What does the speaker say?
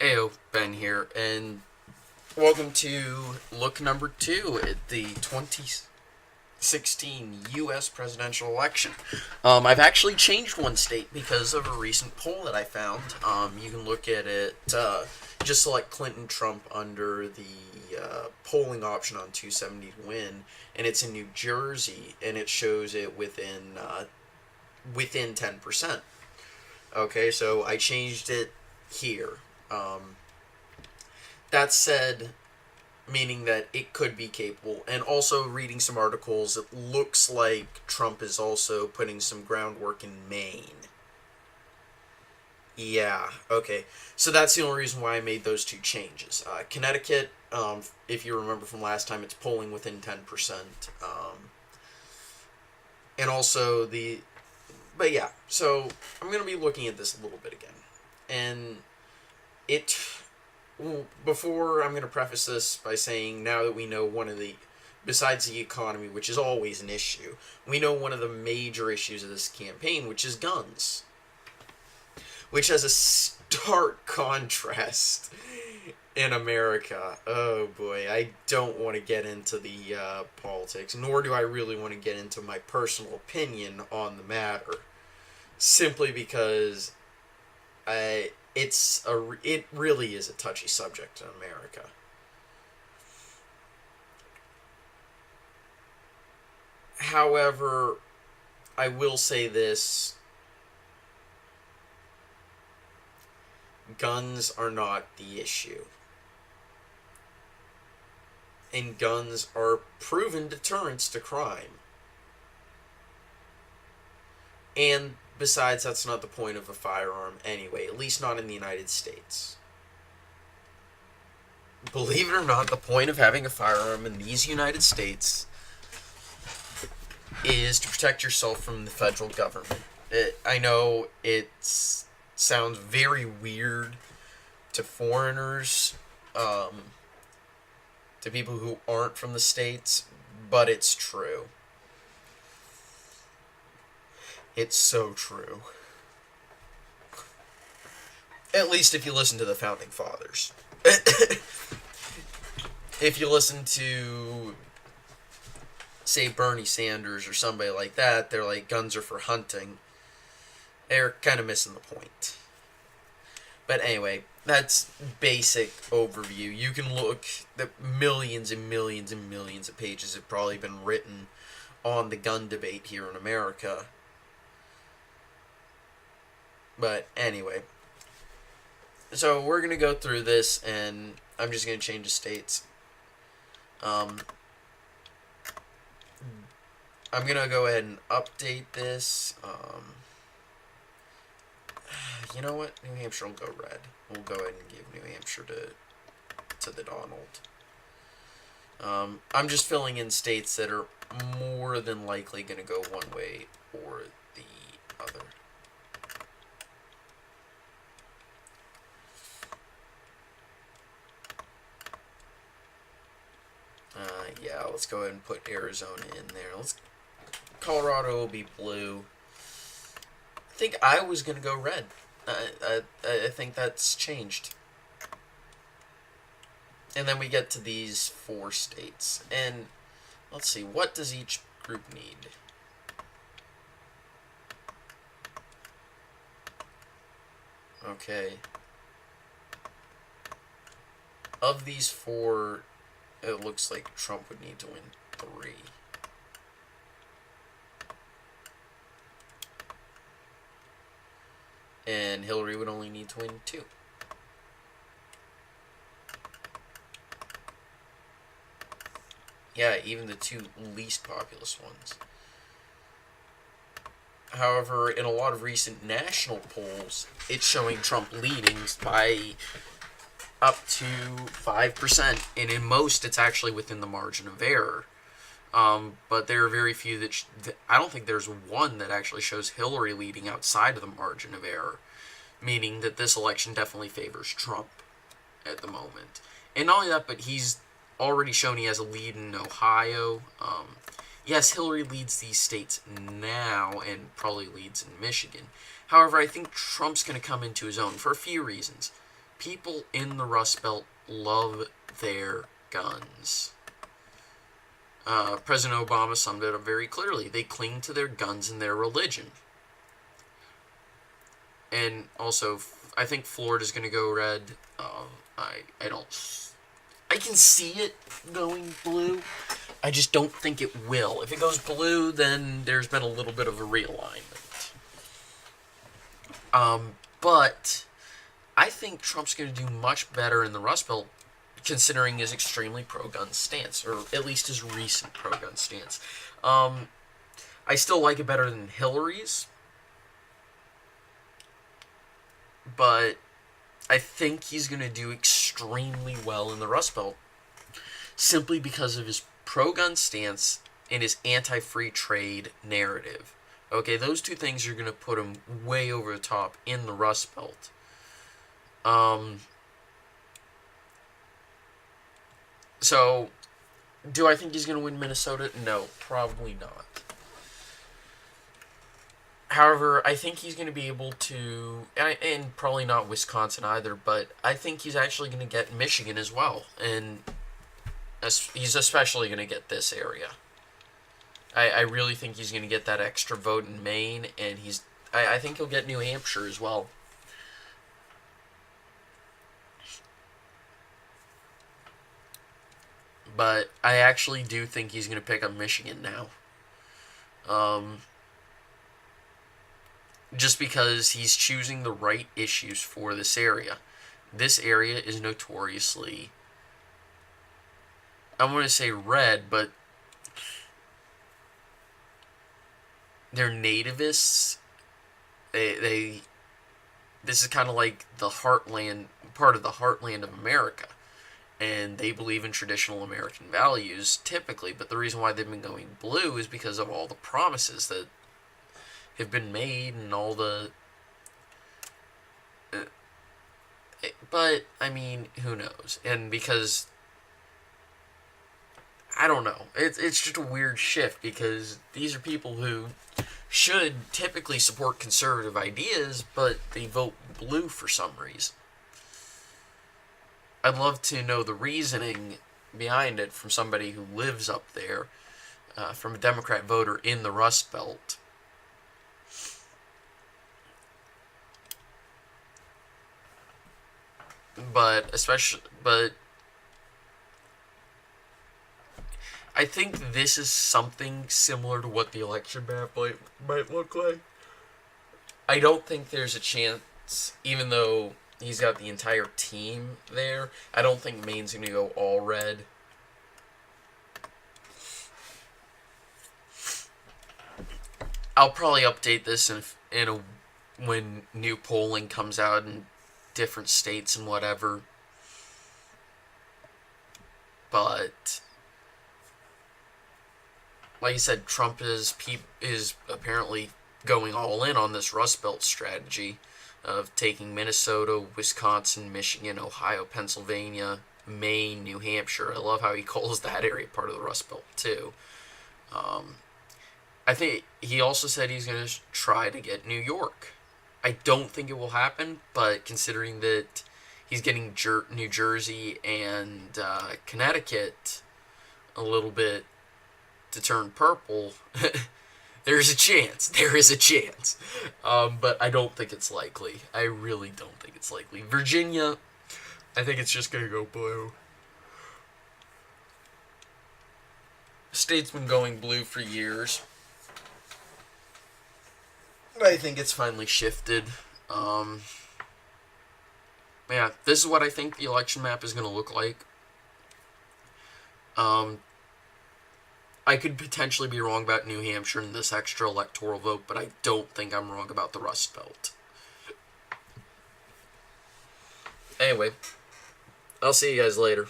Heyo, Ben here, and welcome to look number 2 at the 2016 U.S. presidential election. I've actually changed one state because of a recent poll that I found. You can look at it, just select Clinton Trump under the polling option on 270 to win, and it's in New Jersey, and it shows it within 10%. Okay, so I changed it here. That said, meaning that it could be capable, and also reading some articles, it looks like Trump is also putting some groundwork in Maine. Yeah, okay. So that's the only reason why I made those two changes. Connecticut, if you remember from last time, it's polling within 10%. And also but yeah, so I'm going to be looking at this a little bit again. And before I'm going to preface this by saying, now that we know besides the economy, which is always an issue, we know one of the major issues of this campaign, which is guns. Which has a stark contrast in America. Oh boy, I don't want to get into the politics, nor do I really want to get into my personal opinion on the matter. Simply because it really is a touchy subject in America. However, I will say this. Guns are not the issue. And guns are proven deterrents to crime. And besides, that's not the point of a firearm anyway, at least not in the United States. Believe it or not, the point of having a firearm in these United States is to protect yourself from the federal government. I know it sounds very weird to foreigners, to people who aren't from the States, but it's true. It's so true. At least if you listen to the Founding Fathers. If you listen to, say, Bernie Sanders or somebody like that, they're like, guns are for hunting. They're kind of missing the point. But anyway, that's basic overview. You can look at millions and millions and millions of pages have probably been written on the gun debate here in America. But anyway, so we're going to go through this, and I'm just going to change the states. I'm going to go ahead and update this. You know what? New Hampshire will go red. We'll go ahead and give New Hampshire to the Donald. I'm just filling in states that are more than likely going to go one way or the other. Yeah, let's go ahead and put Arizona in there. Colorado will be blue. I think Iowa's going to go red. I think that's changed. And then we get to these 4 states. And let's see, what does each group need? Okay. Of these 4, it looks like Trump would need to win 3. And Hillary would only need to win 2. Yeah, even the 2 least populous ones. However, in a lot of recent national polls, it's showing Trump leading by up to 5%, and in most, it's actually within the margin of error. But there are very few that I don't think there's one that actually shows Hillary leading outside of the margin of error, meaning that this election definitely favors Trump at the moment. And not only that, but he's already shown he has a lead in Ohio. Yes, Hillary leads these states now and probably leads in Michigan. However, I think Trump's going to come into his own for a few reasons. people in the Rust Belt love their guns. President Obama summed it up very clearly. They cling to their guns and their religion. And also, I think Florida's going to go red. I don't... I can see it going blue. I just don't think it will. If it goes blue, then there's been a little bit of a realignment. But I think Trump's going to do much better in the Rust Belt, considering his extremely pro-gun stance, or at least his recent pro-gun stance. I still like it better than Hillary's, but I think he's going to do extremely well in the Rust Belt, simply because of his pro-gun stance and his anti-free trade narrative. Okay, those two things are going to put him way over the top in the Rust Belt. So, do I think he's going to win Minnesota? No, probably not. However, I think he's going to be able to, and probably not Wisconsin either, but I think he's actually going to get Michigan as well. And he's especially going to get this area. I really think he's going to get that extra vote in Maine, and I think he'll get New Hampshire as well. But I actually do think he's going to pick up Michigan now. Just because he's choosing the right issues for this area. This area is notoriously, I'm going to say red, but they're nativists. This is kind of like the heartland, part of the heartland of America. And they believe in traditional American values, typically. But the reason why they've been going blue is because of all the promises that have been made and all the... but, I mean, who knows? And because... I don't know. It's just a weird shift, because these are people who should typically support conservative ideas, but they vote blue for some reason. I'd love to know the reasoning behind it from somebody who lives up there, from a Democrat voter in the Rust Belt. But I think this is something similar to what the election map might look like. I don't think there's a chance, even though he's got the entire team there, I don't think Maine's going to go all red. I'll probably update this when new polling comes out in different states and whatever. But like I said, Trump is apparently going all in on this Rust Belt strategy of taking Minnesota, Wisconsin, Michigan, Ohio, Pennsylvania, Maine, New Hampshire. I love how he calls that area part of the Rust Belt too. I think he also said he's going to try to get New York. I don't think it will happen, but considering that he's getting New Jersey and Connecticut a little bit to turn purple, there's a chance. There is a chance. But I don't think it's likely. I really don't think it's likely. Virginia, I think it's just going to go blue. State's been going blue for years. I think it's finally shifted. Yeah, this is what I think the election map is going to look like. I could potentially be wrong about New Hampshire and this extra electoral vote, but I don't think I'm wrong about the Rust Belt. Anyway, I'll see you guys later.